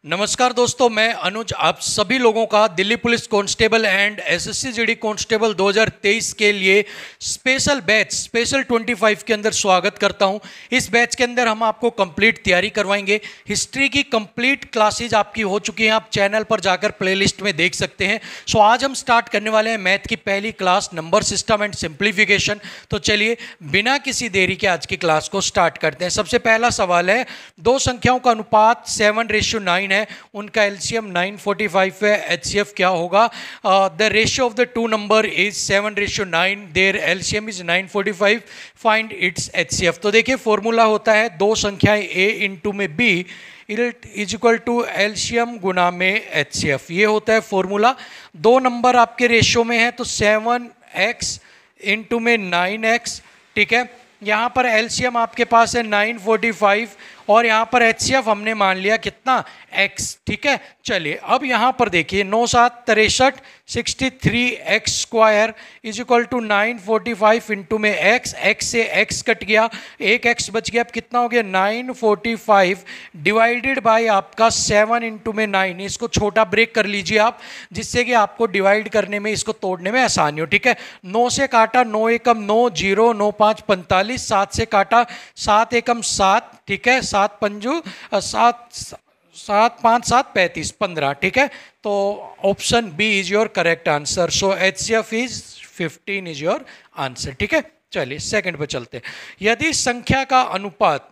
नमस्कार दोस्तों, मैं अनुज आप सभी लोगों का Delhi police constable and SSC GD constable 2023 के लिए स्पेशल बैच स्पेशल 25 के अंदर स्वागत करता हूं। इस बैच के अंदर हम आपको कंप्लीट तैयारी करवाएंगे। हिस्ट्री की कंप्लीट क्लासेज आपकी हो चुकी हैं, आप चैनल पर जाकर प्लेलिस्ट में देख सकते हैं। सो आज हम स्टार्ट करने वाले हैं मैथ की पहली class, number system and simplification. तो चलिए बिना किसी देरी के आज की क्लास को स्टार्ट करते हैं। सबसे पहला सवाल है, दो संख्याओं का अनुपात 7:9 है, उनका एलसीएम 945 है, एचसीएफ क्या होगा? The ratio of the two number is 7:9, their LCM is 945, find its HCF. तो देखिए फॉर्मूला होता है दो संख्याएं ए इंटू में b is equal to LCM गुना में एचसीएफ, ये होता है फॉर्मूला। दो नंबर आपके रेशियो में है तो 7x इंटू में 9x, ठीक है। यहाँ पर एलसीएम आपके पास है 945 और यहाँ पर एचसीएफ हमने मान लिया कितना, x, ठीक है। चलिए अब यहाँ पर देखिए 9 7 63 63x square is equal to 945 into में x से x कट गया, एक x बच गया। अब कितना हो गया 945 डिवाइडेड बाय आपका 7 इंटू में 9। इसको छोटा ब्रेक कर लीजिए आप, जिससे कि आपको डिवाइड करने में, इसको तोड़ने में आसानी हो, ठीक है। 9 से काटा 9 एकम 9, 0 9 5 45, 7 से काटा 7 एकम 7, ठीक है, 7 पंजू 7 5 7 35 15, ठीक है। तो option B is your correct answer. So HCF is 15 is your answer, ठीक है। चलिए सेकंड पे चलते हैं। यदि संख्या का अनुपात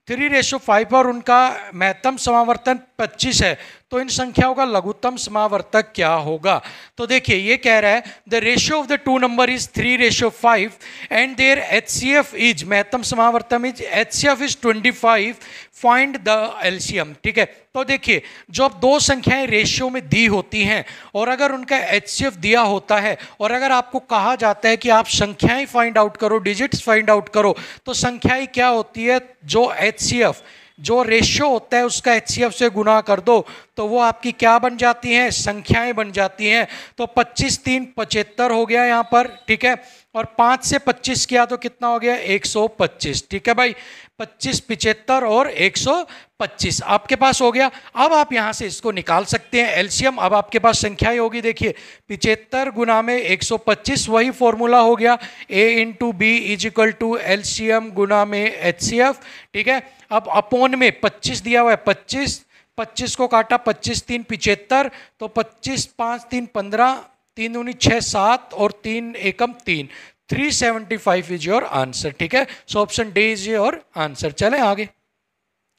3:5 और उनका महत्तम समावर्तन 25 है तो इन संख्याओं का लघुत्तम समावर्तक क्या होगा? तो देखिए ये कह रहा है the ratio of the two number is 3:5 and their HCF is, महत्तम समावर्तन is HCF is 25, find the LCM, ठीक है। तो देखिए जब दो संख्याएं रेशियो में दी होती हैं और अगर उनका एचसीएफ दिया होता है और अगर आपको कहा जाता है कि आप संख्याएं फाइंड आउट करो, डिजिट्स फाइंड आउट करो, तो संख्याएं क्या होती है, जो एचसीएफ जो रेशियो होता है उसका एचसीएफ से गुना कर दो तो वो आपकी क्या बन जाती हैं, संख्याएं बन जाती हैं। तो 25 3 75 हो गया यहाँ पर, ठीक है। और 5 से 25 किया तो कितना हो गया 125, ठीक है भाई। 25 75 और 125 आपके पास हो गया। अब आप यहाँ से इसको निकाल सकते हैं एलसीएम। अब आपके पास संख्याएं होगी, देखिए 75 गुना में 125, वही फॉर्मूला हो गया a into b is equal to LCM गुना में एचसीएफ, ठीक है। अब अपोन में 25 दिया हुआ है, 25 को काटा 25 3 75, तो 25 5 3 15, 3 दूनी 6 7 और 3 एकम 3, 375 इज योर आंसर, ठीक है। So option D is your answer. चलें आगे।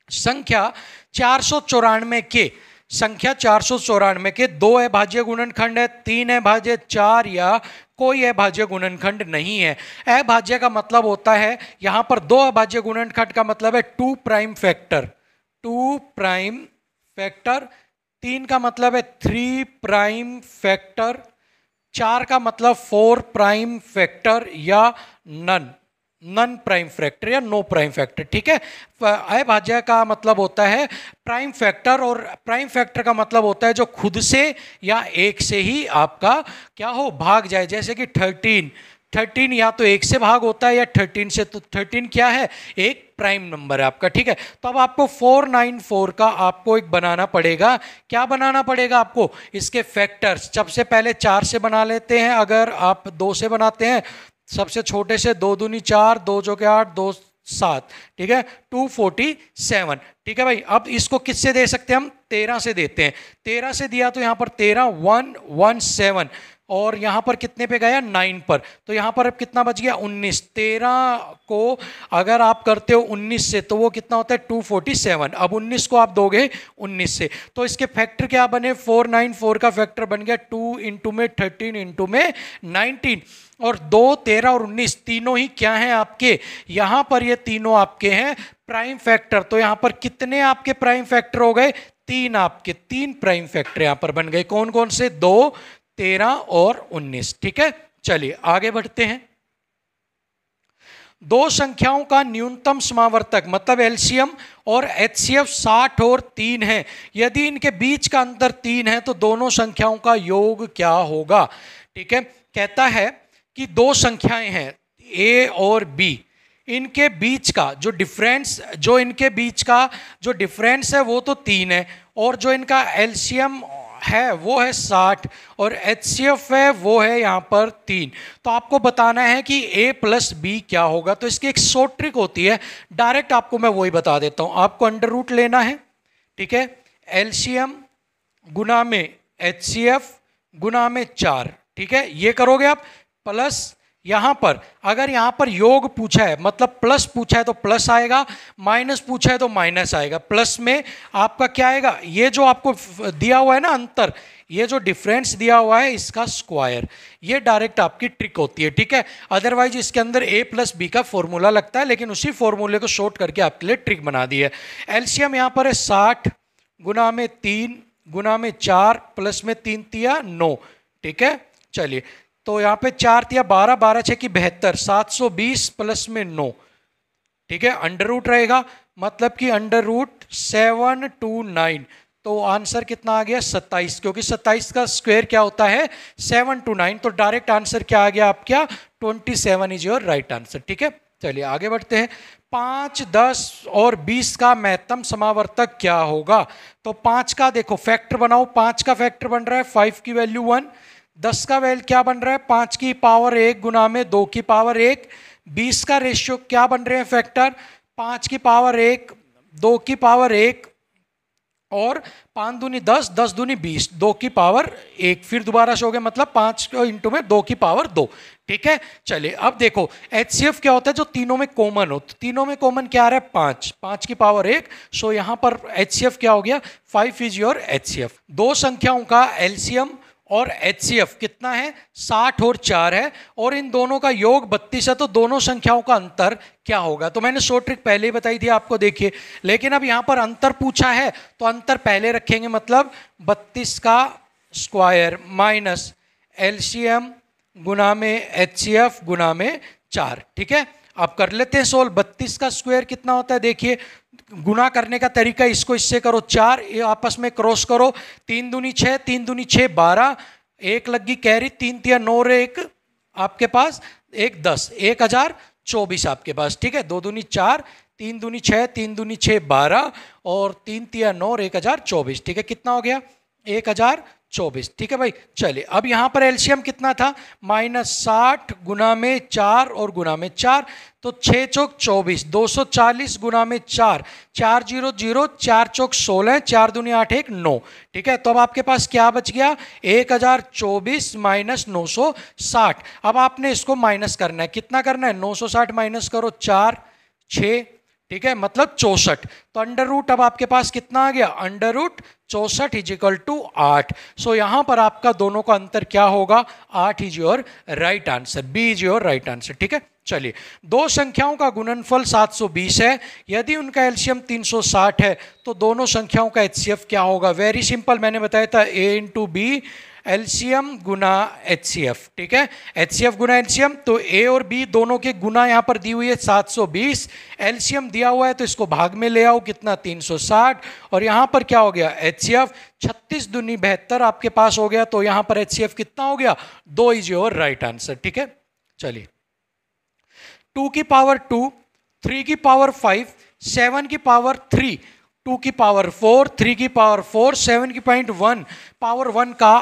संख्या 494 के, संख्या 494 के 2 अभाज्य गुणनखंड है, 3 अभाज्य, 4 या कोई अभाज्य गुणनखंड नहीं है। अभाज्य का मतलब होता है यहां पर 2 अभाज्य गुणनखंड का मतलब है 2 प्राइम फैक्टर, 2 प्राइम फैक्टर, 3 का मतलब है 3 प्राइम फैक्टर, 4 का मतलब 4 प्राइम फैक्टर या नन प्राइम फैक्टर या नो प्राइम फैक्टर, ठीक है। अभाज्य का मतलब होता है प्राइम फैक्टर और प्राइम फैक्टर का मतलब होता है जो खुद से या एक से ही आपका क्या हो, भाग जाए। जैसे कि 13 या तो एक से भाग होता है या 13 से, तो 13 क्या है, एक प्राइम नंबर है आपका, ठीक है। तो अब आपको 494 का आपको एक बनाना पड़ेगा। क्या बनाना पड़ेगा आपको? इसके फैक्टर्स। सबसे पहले 4 से बना लेते हैं, अगर आप 2 से बनाते हैं, सबसे छोटे से 2 दूनी 4, 2 जो के 8, 2 7, ठीक है, 247, ठीक है भाई। अब इसको किससे दे सकते हैं हम? 13 से देते हैं। 13 से दिया तो यहाँ पर 13 117 और यहाँ पर कितने पे गया 9 पर, तो यहाँ पर अब कितना बच गया 19। 13 को अगर आप करते हो 19 से तो वो कितना होता है 247। अब 19 को आप दोगे 19 से तो इसके फैक्टर क्या बने, 494 का फैक्टर बन गया 2 इंटू में 13 इंटू में 19 और 2 13 और 19 तीनों ही क्या हैं आपके, यहाँ पर ये तीनों आपके हैं प्राइम फैक्टर। तो यहाँ पर कितने आपके प्राइम फैक्टर हो गए, 3 आपके, 3 प्राइम फैक्टर यहाँ पर बन गए। कौन कौन से? 2 13 और 19, ठीक है। चलिए आगे बढ़ते हैं। दो संख्याओं का न्यूनतम समावर्तक मतलब एलसीएम और एचसीएफ 60 और 3 है। यदि इनके बीच का अंतर 3 है तो दोनों संख्याओं का योग क्या होगा? ठीक है, कहता है कि दो संख्याएं हैं ए और बी, इनके बीच का जो डिफरेंस है वो तो 3 है और जो इनका एलसीएम है वो है 60 और एचसीएफ है वो है यहाँ पर 3। तो आपको बताना है कि a प्लस बी क्या होगा। तो इसकी एक शॉर्ट ट्रिक होती है, डायरेक्ट आपको मैं वही बता देता हूँ। आपको अंडर रूट लेना है, ठीक है, एलसीएम गुना में एचसीएफ गुना में 4, ठीक है, ये करोगे आप। प्लस यहाँ पर अगर यहाँ पर योग पूछा है, मतलब प्लस पूछा है तो प्लस आएगा, माइनस पूछा है तो माइनस आएगा। प्लस में आपका क्या आएगा, ये जो आपको दिया हुआ है ना अंतर, ये जो डिफरेंस दिया हुआ है इसका स्क्वायर। ये डायरेक्ट आपकी ट्रिक होती है, ठीक है। अदरवाइज इसके अंदर a प्लस बी का फॉर्मूला लगता है, लेकिन उसी फॉर्मूले को शॉर्ट करके आपके लिए ट्रिक बना दी है। एलसीएम यहाँ पर है 60 गुना में 3 गुना में 4 प्लस में 3 तिया 9, ठीक है। चलिए, तो यहाँ पे 4 तिया 12, 12 6 की 72, 720 प्लस में 9, ठीक है। अंडर रूट रहेगा, मतलब कि अंडर रूट 729। तो आंसर कितना आ गया 27, क्योंकि 27 का स्क्वायर क्या होता है 729। तो डायरेक्ट आंसर क्या आ गया आपका 27 इज योर राइट आंसर, ठीक है। चलिए आगे बढ़ते हैं। 5, 10 और 20 का महत्तम समावर्तक क्या होगा। तो 5 का देखो फैक्टर बनाओ, 5 का फैक्टर बन रहा है 5 की वैल्यू 1, 10 का वैल्यू क्या बन रहा है 5 की पावर 1 गुना में 2 की पावर 1, 20 का रेशियो क्या बन रहे हैं फैक्टर 5 की पावर 1 2 की पावर 1 और 5 दूनी 10, 10 दूनी 20, 2 की पावर 1, फिर दोबारा से हो गया, मतलब 5 इंटू में 2 की पावर 2, ठीक है। चलिए अब देखो एचसीएफ क्या होता है जो तीनों में कॉमन हो। तो तीनों में कॉमन क्या आ रहा है 5, 5 की पावर 1। सो यहां पर एचसीएफ क्या हो गया 5 इज योर एचसीएफ। दो संख्याओं का एलसीएम और एचसीएफ कितना है 60 और 4 है, और इन दोनों का योग 32 है। तो दोनों संख्याओं का अंतर क्या होगा। तो मैंने शॉर्ट ट्रिक पहले ही बताई थी आपको, देखिए। लेकिन अब यहां पर अंतर पूछा है तो अंतर पहले रखेंगे, मतलब 32 का स्क्वायर माइनस एलसीएम गुना में एचसीएफ गुना में 4, ठीक है। अब कर लेते हैं सोल्व। 32 का स्क्वायर कितना होता है, देखिए गुना करने का तरीका, इसको इससे करो 4, ये आपस में क्रॉस करो, 3 दूनी 6, 3 दूनी 6 12, 1 लगी कैरी, 3 तिया 9 और 1 आपके पास 1 10, 1024 आपके पास, ठीक है। 2 दूनी 4, 3 दूनी 6, 3 दूनी 6 12 और 3 तिया 9 और 1024, ठीक है। कितना हो गया 1024, ठीक है भाई। चलिए अब यहां पर एलसीएम कितना था -60 गुना में 4 और गुना में 4, तो 6 चौक 24, 240 गुना में 4, 4 0 0, 4 चौक 16, 4 दूनी 8 1 9, ठीक है। तो अब आपके पास क्या बच गया 1024 माइनस 960। अब आपने इसको माइनस करना है, कितना करना है 960 माइनस करो 4 6, ठीक है, मतलब 64। तो अंडर रूट अब आपके पास कितना आ गया under root 64 is equal to 8। So यहां पर आपका दोनों का अंतर क्या होगा 8 is your right answer, B is your right answer, ठीक है। चलिए दो संख्याओं का गुणनफल 720 है, यदि उनका एलसीएम 360 है तो दोनों संख्याओं का एचसीएफ क्या होगा। वेरी सिंपल, मैंने बताया था a इंटू बी एलसीएम गुना एचसीएफ, ठीक है। एचसीएफ गुना एलसीएम, तो ए और बी दोनों के गुना यहां पर दी हुई है 720, एलसीएम दिया हुआ है तो इसको भाग में ले आओ, कितना 360, और यहां पर क्या हो गया एचसीएफ 36 दूनी 72 आपके पास हो गया। तो यहां पर एचसीएफ कितना हो गया 2 इज योर राइट आंसर, ठीक है। चलिए 2 की पावर 2, 3 की पावर 5, 7 की पावर 3, 2 की पावर 4, 3 की पावर 4, 7 की पॉइंट 1 पावर 1 का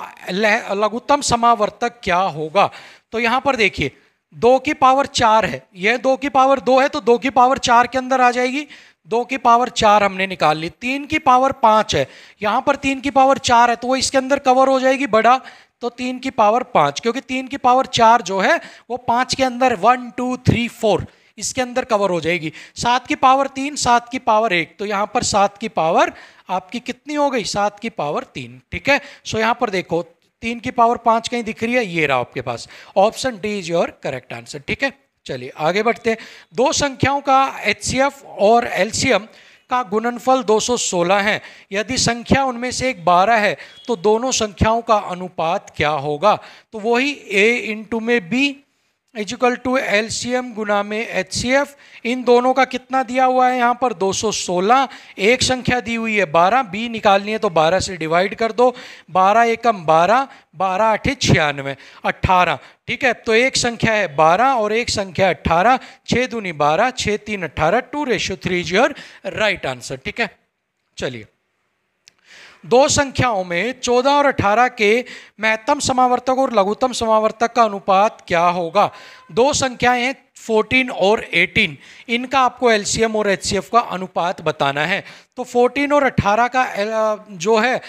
लघुत्तम समावर्तक क्या होगा। तो यहां पर देखिए 2 की पावर 4 है, यह 2 की पावर 2 है तो 2 की पावर 4 के अंदर आ जाएगी, 2 की पावर 4 हमने निकाल ली। 3 की पावर 5 है, यहां पर 3 की पावर 4 है तो वो इसके अंदर कवर हो जाएगी बड़ा, तो 3 की पावर 5, क्योंकि 3 की पावर 4 जो है वो 5 के अंदर 1 2 3 4 इसके अंदर कवर हो जाएगी। 7 की पावर 3, 7 की पावर 1, तो यहां पर 7 की पावर आपकी कितनी हो गई 7 की पावर 3, ठीक है। सो यहां पर देखो 3 की पावर 5 कहीं दिख रही है, ये रहा आपके पास, option D is your correct answer, ठीक है। चलिए आगे बढ़ते हैं। दो संख्याओं का एचसीएफ और एलसीएम का गुणनफल 216 है, यदि संख्या उनमें से एक 12 है तो दोनों संख्याओं का अनुपात क्या होगा। तो वही a इंटू में b इजिकल टू एलसीएम गुना में एचसीएफ, इन दोनों का कितना दिया हुआ है यहाँ पर 216, एक संख्या दी हुई है 12, b निकालनी है तो 12 से डिवाइड कर दो, 12 एकम 12, 12 8 96, 18, ठीक है। तो एक संख्या है 12 और एक संख्या है 18, 6 दूनी 12, 6 3 18, 2:3 इज योर राइट आंसर, ठीक है। चलिए दो संख्याओं में 14 और 18 के महत्तम समावर्तक और लघुत्तम समावर्तक का अनुपात क्या होगा। दो संख्याएं हैं 14 और 18, इनका आपको एलसीएम और एचसीएफ का अनुपात बताना है। तो 14 और 18 का जो है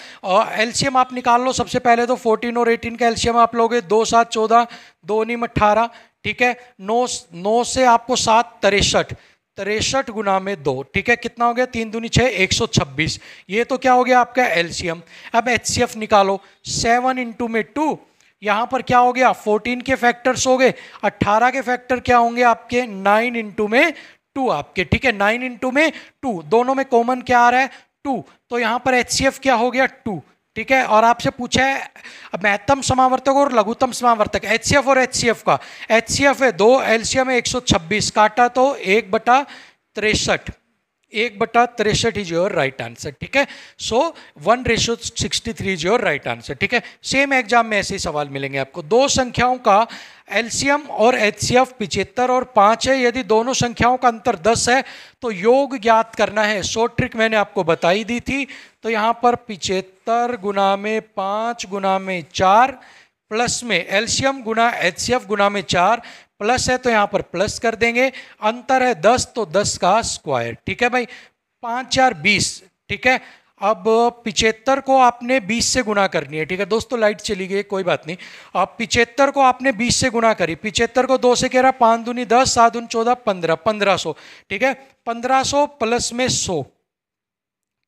एलसीएम आप निकाल लो। सबसे पहले तो 14 और 18 का एलसीएम आप लोगे, 2 7 14, 2 9 18, ठीक है। 9 से आपको 7 63, 63 गुना में 2, ठीक है। कितना हो गया, 3 दूनी 6, 126। ये तो क्या हो गया आपका एलसीएम। अब एचसीएफ निकालो, 7 इंटू में 2, यहां पर क्या हो गया 14 के फैक्टर्स हो गए, 18 के फैक्टर क्या होंगे आपके 9 इंटू में 2 आपके, ठीक है। 9 इंटू में 2, दोनों में कॉमन क्या आ रहा है 2, तो यहां पर एचसीएफ क्या हो गया 2, ठीक है। और आपसे पूछा है महत्तम समावर्तक और लघुत्तम समावर्तक, एचसीएफ और एचसीएफ का। एचसीएफ है 2, एलसीएम है 126, काटा तो 1/63, 1/63 इज योर राइट आंसर, ठीक है। सो 1:63 इज योर राइट आंसर, ठीक है। सेम एग्जाम में ऐसे ही सवाल मिलेंगे आपको। दो संख्याओं का एलसीएम और एचसीएफ 75 और 5 है। यदि दोनों संख्याओं का अंतर 10 है तो योग ज्ञात करना है। शॉर्ट ट्रिक मैंने आपको बताई दी थी। तो यहाँ पर 75 गुना में 5 गुना में 4 प्लस में एलसीएम गुना एचसीएफ गुना में 4 प्लस है तो यहाँ पर प्लस कर देंगे, अंतर है 10 तो 10 का स्क्वायर, ठीक है भाई। 5 4 20, ठीक है। अब 75 को आपने 20 से गुना करनी है, ठीक है। दोस्तों लाइट चली गई, कोई बात नहीं। अब 75 को आपने 20 से गुना करी, 75 को 2 से कह रहा, 5 दूनी 10, 7 दूनी 14, 15, 1500, ठीक है। 1500 प्लस में 100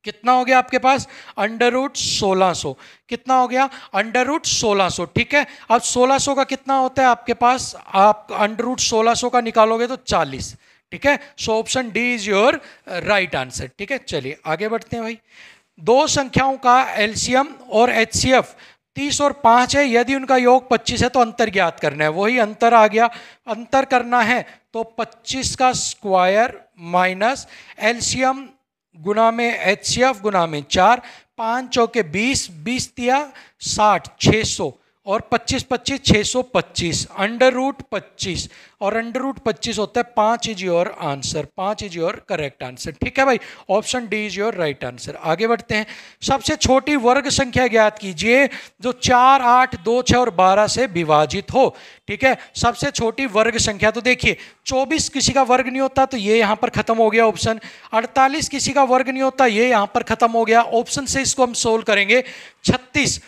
कितना हो गया आपके पास √1600, कितना हो गया √1600, ठीक है। अब 1600 का कितना होता है आपके पास, आप √1600 का निकालोगे तो 40, ठीक है। So option D is your right answer, ठीक है। चलिए आगे बढ़ते हैं भाई। दो संख्याओं का एलसीएम और एचसीएफ 30 और 5 है। यदि उनका योग 25 है तो अंतर ज्ञात करना है। वही अंतर आ गया, अंतर करना है तो 25 का स्क्वायर माइनस एलसीएम गुना में एचसीएफ गुना में 4, 5 चौके 20, 20 दिया 60, 600 और 25 25 625, √25 और √25 होता है 5 is your answer, 5 is your correct answer, ठीक है भाई। Option D is your right answer. आगे बढ़ते हैं। सबसे छोटी वर्ग संख्या ज्ञात कीजिए जो 4 8 2 6 और 12 से विभाजित हो, ठीक है। सबसे छोटी वर्ग संख्या तो देखिए 24 किसी का वर्ग नहीं होता तो ये यहां पर खत्म हो गया ऑप्शन, 48 किसी का वर्ग नहीं होता ये यहां पर खत्म हो गया ऑप्शन से। इसको हम सोल्व करेंगे। 36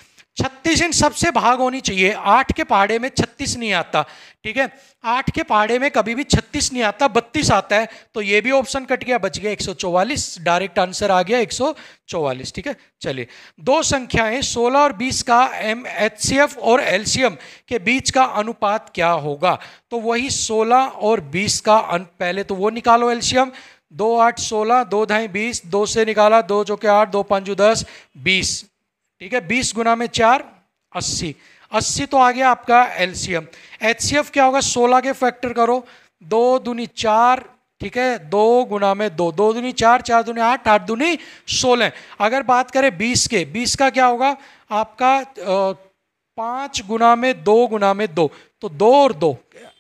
इन सबसे भाग होनी चाहिए। 8 के पहाड़े में 36 नहीं आता, ठीक है। 8 के पहाड़े में कभी भी 36 नहीं आता, 32 आता है, तो ये भी ऑप्शन कट गया, बच गया 144, डायरेक्ट आंसर आ गया 144, ठीक है। चलिए दो संख्याएं 16 और 20 का एचसीएफ और एलसीएम के बीच का अनुपात क्या होगा। तो वही 16 और 20 का पहले तो वो निकालो एलसीएम, 2 8 16, 2 2 20, 2 से निकाला 2 चौके 8, 2 5 10, 20, ठीक है। 20 गुना में 4, 80, 80 तो आ गया आपका एलसीएम। एचसीएफ क्या होगा, 16 के फैक्टर करो, 2 दूनी 4, ठीक है, 2 गुना में 2, 2 दूनी 4, 4 दूनी 8, 8 दूनी 16। अगर बात करें 20 के, 20 का क्या होगा आपका 5 गुना में 2 गुना में 2, तो 2 और 2,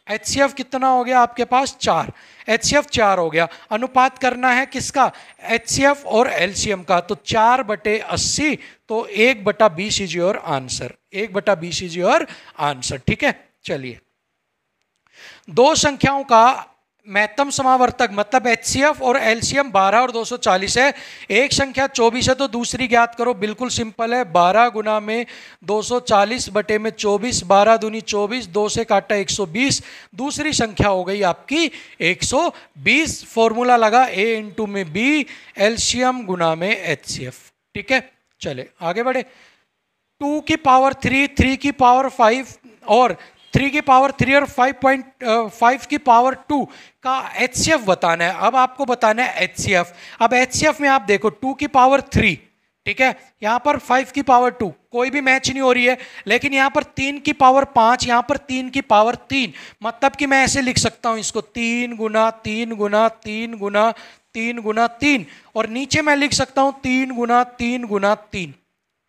एचसीएफ कितना हो गया आपके पास 4, एचसीएफ 4 हो गया। अनुपात करना है किसका, एचसीएफ और एलसीएम का, तो 4/80, तो 1/20 is your answer, 1/20 is your answer, ठीक है। चलिए दो संख्याओं का महत्तम समावर्तक मतलब एचसीएफ और एलसीएम 12 और 240 है। एक संख्या 24 है तो दूसरी ज्ञात करो। बिल्कुल सिंपल है, 12 गुना में 240 बटे में 24, 12 दूनी 24, 2 से काटा 120, दूसरी संख्या हो गई आपकी 120। फॉर्मूला लगा ए इंटू में बी, एलसीएम गुना में एचसीएफ, ठीक है। चले आगे बढ़े। 2 की पावर 3, 3 की पावर 5 और 3 की पावर 3 और 5 की पावर 2 का एचसीएफ बताना है। अब आपको बताना है एचसीएफ। अब एचसीएफ में आप देखो 2 की पावर 3, ठीक है, यहां पर 5 की पावर 2, कोई भी मैच नहीं हो रही है। लेकिन यहां पर 3 की पावर 5, यहां पर 3 की पावर 3, मतलब कि मैं ऐसे लिख सकता हूं इसको 3 गुना 3 गुना 3 गुना 3 गुना 3, और नीचे मैं लिख सकता हूं 3 गुना 3 गुना 3,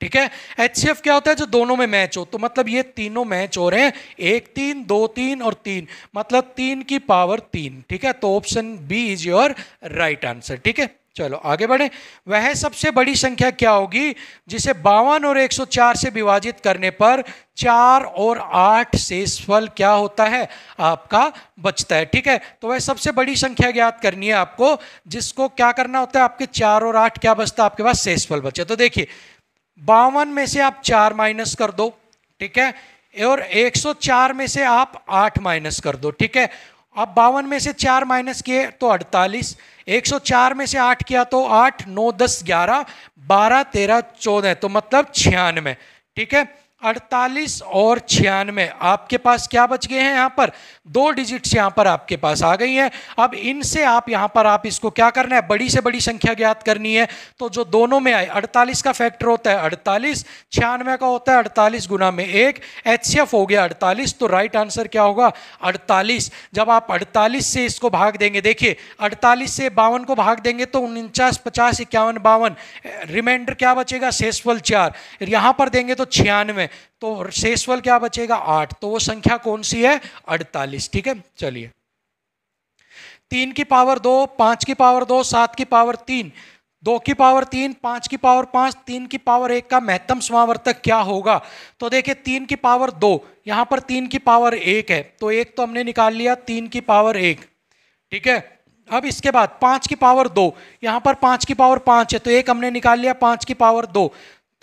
ठीक है। एचसीएफ क्या होता है, जो दोनों में मैच हो, तो मतलब ये तीनों मैच हो रहे हैं, 1 3 2 3 और 3, मतलब 3 की पावर 3, ठीक है। तो option B is your right answer, ठीक है। चलो आगे बढ़े। वह सबसे बड़ी संख्या क्या होगी जिसे 52 और 104 से विभाजित करने पर 4 और 8 शेषफल क्या होता है आपका बचता है। ठीक है, तो वह सबसे बड़ी संख्या ज्ञात करनी है आपको, जिसको क्या करना होता है, आपके 4 और 8 क्या बचता है आपके पास, शेषफल बचे। तो देखिए 52 में से आप 4 माइनस कर दो, ठीक है, और 104 में से आप 8 माइनस कर दो। ठीक है, अब 52 में से 4 माइनस किए तो 48, 104 में से 8 किया तो 8, 9, 10, 11, 12, 13, 14, तो मतलब 96। ठीक है, 48 और 96 आपके पास क्या बच गए हैं, यहाँ पर 2 डिजिट्स यहाँ पर आपके पास आ गई हैं। अब इनसे आप यहाँ पर आप इसको क्या करना है, बड़ी से बड़ी संख्या ज्ञात करनी है। तो जो दोनों में आए, 48 का फैक्टर होता है 48, 96 का होता है 48 गुना में 1, एचसीएफ हो गया 48, तो राइट आंसर क्या होगा 48। जब आप 48 से इसको भाग देंगे, देखिए 48 से 52 को भाग देंगे तो 49, 50, 51, 52, रिमाइंडर क्या बचेगा, शेषफल 4, यहाँ पर देंगे तो 96, तो शेषफल क्या बचेगा 8, तो वो संख्या कौन सी है 48। ठीक है, चलिए 3 की पावर 2, 5 की पावर 2, 7 की पावर 3, 2 की पावर 3, 5 की पावर 5, 3 की पावर 1 का महत्तम समावर्तक क्या होगा। तो देखिए 3 की पावर 2, यहां पर 3 की पावर 1 है, तो 1 तो हमने निकाल लिया, 3 की पावर 1। ठीक है, अब इसके बाद 5 की पावर 2, यहां पर 5 की पावर 5 है, तो 1 हमने निकाल लिया, 5 की पावर 2।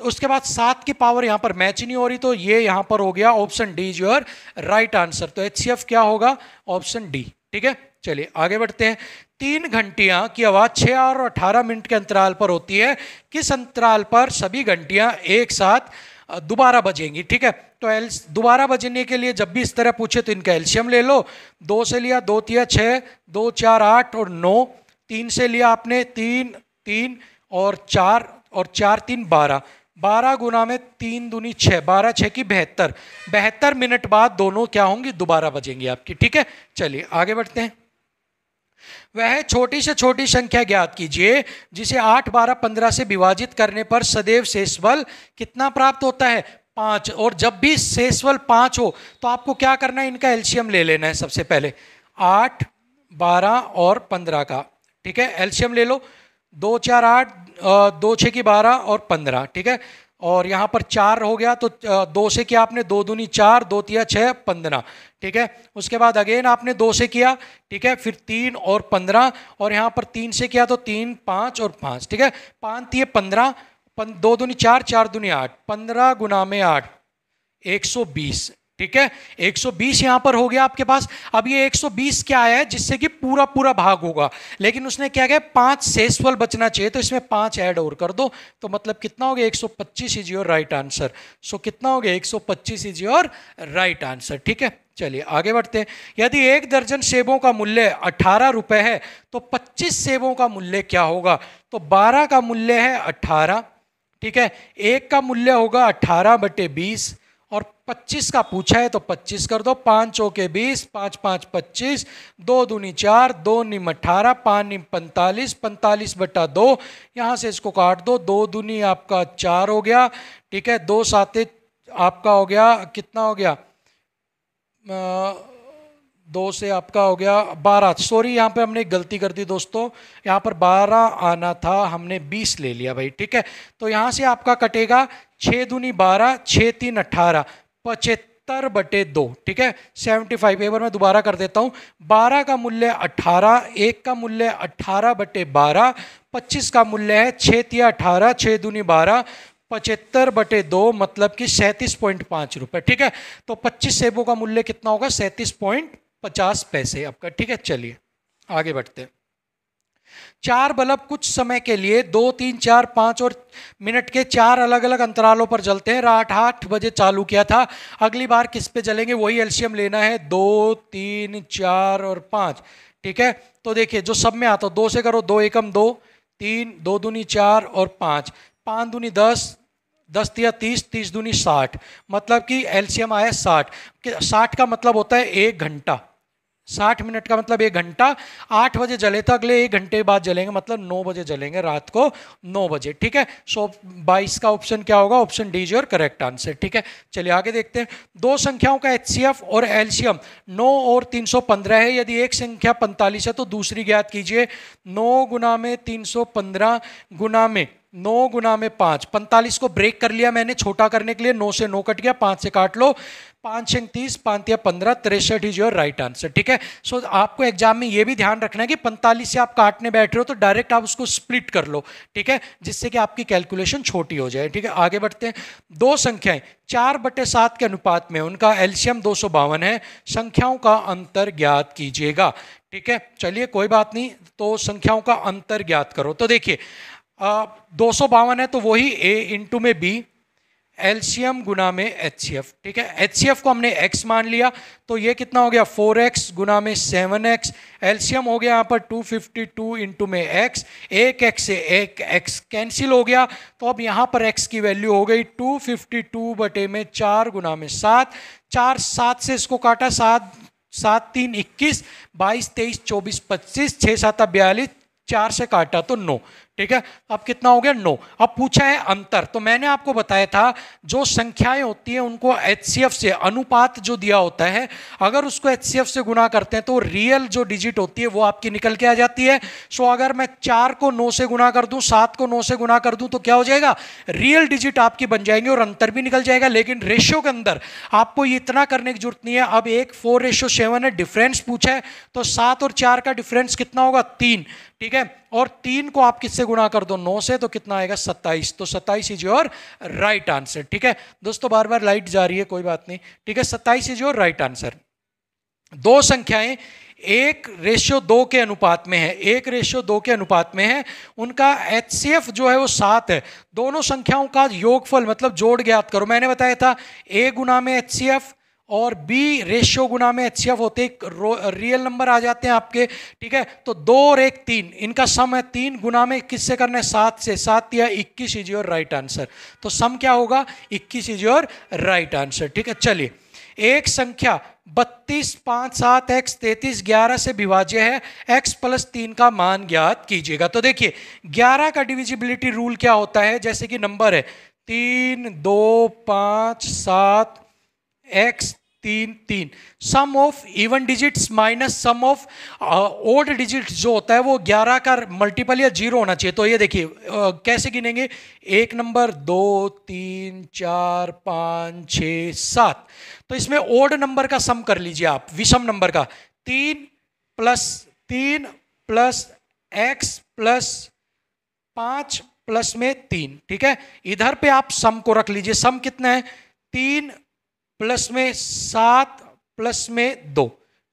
तो उसके बाद 7 की पावर यहां पर मैच नहीं हो रही, तो ये यहां पर हो गया option D is your right answer. तो एचसीएफ क्या होगा, ऑप्शन डी। ठीक है, चलिए आगे बढ़ते हैं। 3 घंटियां की आवाज 6 और 18 मिनट के अंतराल पर होती है, किस अंतराल पर सभी घंटियां एक साथ दोबारा बजेंगी। ठीक है, तो दोबारा बजने के लिए जब भी इस तरह पूछे तो इनका एलसीएम ले लो। 2 से लिया 2 तिया 6, 2 4 8 और 9, 3 से लिया आपने 3 3 और 4 और 4 3 12, 12 गुना में 3 दूनी 6, 12 6 की 72, 72 मिनट बाद दोनों क्या होंगी, दोबारा बजेंगी आपकी। ठीक है, चलिए आगे बढ़ते हैं। वह छोटी से छोटी संख्या ज्ञात कीजिए जिसे 8, 12, 15 से विभाजित करने पर सदैव शेषफल कितना प्राप्त होता है, 5। और जब भी शेषफल 5 हो तो आपको क्या करना है, इनका एलसीएम ले लेना है सबसे पहले, 8, 12 और 15 का। ठीक है, एलसीएम ले लो, 2 4 8, 2 6 की 12 और 15। ठीक है, और यहाँ पर 4 हो गया, तो 2 से किया आपने, 2 दूनी 4, 2 तिया 6, 15। ठीक है, उसके बाद अगेन आपने 2 से किया, ठीक है, फिर 3 और 15, और यहाँ पर 3 से किया तो 3 5 और 5। ठीक है, 5 तिये 15, 2 दूनी 4, 4 दूनी 8, 15 गुना में 8, 120। ठीक है, 120 यहां पर हो गया आपके पास। अब ये 120 क्या आया है, जिससे कि पूरा पूरा भाग होगा, लेकिन उसने क्या किया, 5 शेषफल बचना चाहिए, तो इसमें 5 ऐड और कर दो, तो मतलब कितना हो गया, 125 इज योर राइट आंसर। सो कितना हो गया, 125 इज योर राइट आंसर। ठीक है, चलिए आगे बढ़ते हैं। यदि 1 दर्जन सेबों का मूल्य 18 रुपए है तो 25 सेबों का मूल्य क्या होगा। तो 12 का मूल्य है 18, ठीक है, 1 का मूल्य होगा 18/20, और 25 का पूछा है तो 25 कर दो, 5 चौके 20, 5 5 25, 2 दूनी 4, 2 निम 18, 5 निम 45, 45/2, यहाँ से इसको काट दो, 2 दूनी आपका 4 हो गया। ठीक है, 2 साते आपका हो गया, कितना हो गया, 2 से आपका हो गया 12। सॉरी, यहाँ पे हमने एक गलती कर दी दोस्तों, यहाँ पर 12 आना था, हमने 20 ले लिया भाई। ठीक है, तो यहाँ से आपका कटेगा 6 दूनी 12, 6 3 18, 75/2। ठीक है, 75। एक बार मैं दोबारा कर देता हूँ, 12 का मूल्य 18, 1 का मूल्य 18/12, 25 का मूल्य है 6 तिया 18, 6 दूनी 12, 75/2, मतलब कि 37.5 रुपए। ठीक है, तो 25 सेबों का मूल्य कितना होगा, 37.50 पैसे आपका। ठीक है, चलिए आगे बढ़ते हैं। 4 बल्ब कुछ समय के लिए 2 3 4 5 और मिनट के 4 अलग अलग अंतरालों पर जलते हैं। रात 8 बजे चालू किया था, अगली बार किस पे जलेंगे, वही एलसीएम लेना है, 2 3 4 और 5। ठीक है, तो देखिए जो सब में आता हो, 2 से करो, 2 एकम 2, 3, 2 दूनी 4 और 5, 5 दूनी 10, 10 तिया 30, 30 दूनी 60, मतलब कि एलसीएम आया 60। 60 का मतलब होता है 1 घंटा। 60 मिनट का मतलब 1 घंटा, 8 बजे जले तो अगले 1 घंटे बाद जलेंगे, मतलब 9 बजे जलेंगे, रात को 9 बजे। ठीक है, सो 22 का ऑप्शन क्या होगा? Option D is your correct answer. ठीक है, चलिए आगे देखते हैं। दो संख्याओं का एचसीएफ और एलसीएम 9 और 315 है। यदि एक संख्या 45 है तो दूसरी ज्ञात कीजिए। 9 गुना में 315 गुना में 9 गुना में 5, 45 को ब्रेक कर लिया मैंने छोटा करने के लिए, 9 से 9 कट गया, 5 से काट लो, 5 6 30, 5 या 15, 63 इज योर राइट आंसर। ठीक है, सो आपको एग्जाम में ये भी ध्यान रखना है कि 45 से आप काटने बैठ रहे हो तो डायरेक्ट आप उसको स्प्लिट कर लो। ठीक है, जिससे कि आपकी कैलकुलेशन छोटी हो जाए। ठीक है, आगे बढ़ते हैं। दो संख्याएं 4/7 के अनुपात में, उनका एलसीएम 252 है, संख्याओं का अंतर ज्ञात कीजिएगा। ठीक है, चलिए कोई बात नहीं, तो संख्याओं का अंतर ज्ञात करो। तो देखिए 252 है तो वही a इंटू में b, एलसीएम गुना में एचसीएफ। ठीक है, एचसीएफ को हमने x मान लिया तो ये कितना हो गया? 4x गुना में 7x, एलसीएम हो गया यहाँ पर 252 इंटू में x, एक x से एक x कैंसिल हो गया, तो अब यहाँ पर x की वैल्यू हो गई 252 बटे में 4 गुना में 7, 4 7 से इसको काटा, 7 7 3 21, 22 23 24 25, 6 7 42, 4 से काटा तो 9। ठीक है, अब कितना हो गया? 9। अब पूछा है अंतर, तो मैंने आपको बताया था जो संख्याएं होती हैं उनको एचसीएफ से, अनुपात जो दिया होता है, अगर उसको एचसीएफ से गुना करते हैं तो रियल जो डिजिट होती है वो आपकी निकल के आ जाती है। सो अगर मैं 4 को 9 से गुना कर दूं, 7 को 9 से गुना कर दूं, तो क्या हो जाएगा? रियल डिजिट आपकी बन जाएंगे और अंतर भी निकल जाएगा। लेकिन रेशियो के अंदर आपको ये इतना करने की जरूरत नहीं है। अब एक 4:7 है, डिफरेंस पूछा है, तो 7 और 4 का डिफरेंस कितना होगा? 3। ठीक है, और 3 को आप किससे गुणा कर दो? 9 से, तो कितना आएगा? 27। तो 27 इज योर राइट आंसर। ठीक है दोस्तों, बार बार लाइट जा रही है, कोई बात नहीं। ठीक है, 27 इज योर राइट आंसर। दो संख्याएं 1:2 के अनुपात में है, 1:2 के अनुपात में है, उनका एचसीएफ जो है वो 7 है। दोनों संख्याओं का योगफल मतलब जोड़ ज्ञात करो। मैंने बताया था a गुना में एचसीएफ और b रेशियो गुना में एचसीएफ होते, रियल नंबर आ जाते हैं आपके। ठीक है, तो 2 और 1 3, इनका सम है 3 गुना में किससे करना है? 7 से, 7 या 21 इज योर राइट आंसर। तो सम क्या होगा? 21 इज योर राइट आंसर। ठीक है, चलिए एक संख्या 32 5 7 x 33 11 से विभाज्य है, x + 3 का मान ज्ञात कीजिएगा। तो देखिए 11 का डिविजिबिलिटी रूल क्या होता है? जैसे कि नंबर है 3 2 5 7 x 3 3, sum of even digits minus sum of odd digits जो होता है वो 11 का मल्टीपल या 0 होना चाहिए। तो ये देखिए कैसे गिनेंगे? 1 नंबर 2 3 4 5 6 7, तो इसमें ओड नंबर का सम कर लीजिए आप, विषम नंबर का। 3 + 3 + x + 5 प्लस में 3। ठीक है, इधर पे आप सम को रख लीजिए। सम कितना है? 3 प्लस में 7 प्लस में 2।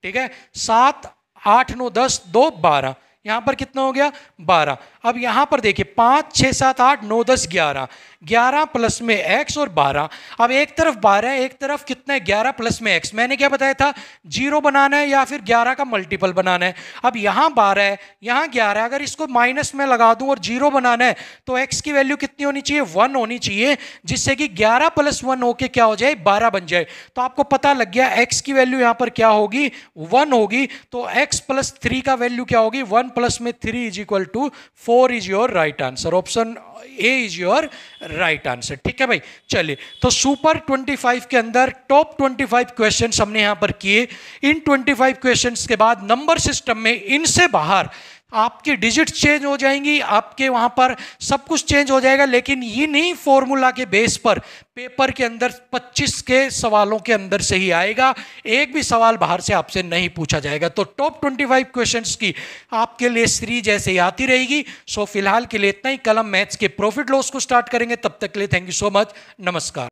ठीक है, 7 8 9 10 2 12, यहां पर कितना हो गया? 12। अब यहां पर देखिए 5 6 7 8 9 10 11, 11 प्लस में x और 12। अब एक तरफ 12 है, एक तरफ कितना है? 11 प्लस में x। मैंने क्या बताया था? 0 बनाना है या फिर 11 का मल्टीपल बनाना है। अब यहां 12 है, यहां 11 है, अगर इसको माइनस में लगा दूं और 0 बनाना है तो x की वैल्यू कितनी होनी चाहिए? 1 होनी चाहिए, जिससे कि 11 + 1 होके क्या हो जाए? 12 बन जाए। तो आपको पता लग गया x की वैल्यू यहां पर क्या होगी? 1 होगी। तो x + 3 का वैल्यू क्या होगी? 1 + में 3 = 4 is your right answer. Option A is your right answer. ठीक है भाई, चलिए तो सुपर 25 के अंदर टॉप 25 क्वेश्चंस हमने यहां पर किए। इन 25 क्वेश्चंस के बाद नंबर सिस्टम में इनसे बाहर आपकी डिजिट्स चेंज हो जाएंगी, आपके वहां पर सब कुछ चेंज हो जाएगा, लेकिन ये नहीं फॉर्मूला के बेस पर पेपर के अंदर 25 के सवालों के अंदर से ही आएगा, एक भी सवाल बाहर से आपसे नहीं पूछा जाएगा। तो टॉप 25 क्वेश्चंस की आपके लिए सीरीज ऐसे ही आती रहेगी। सो फिलहाल के लिए इतना ही। कल हम मैथ्स के प्रॉफिट लॉस को स्टार्ट करेंगे, तब तक के लिए थैंक यू सो मच, नमस्कार।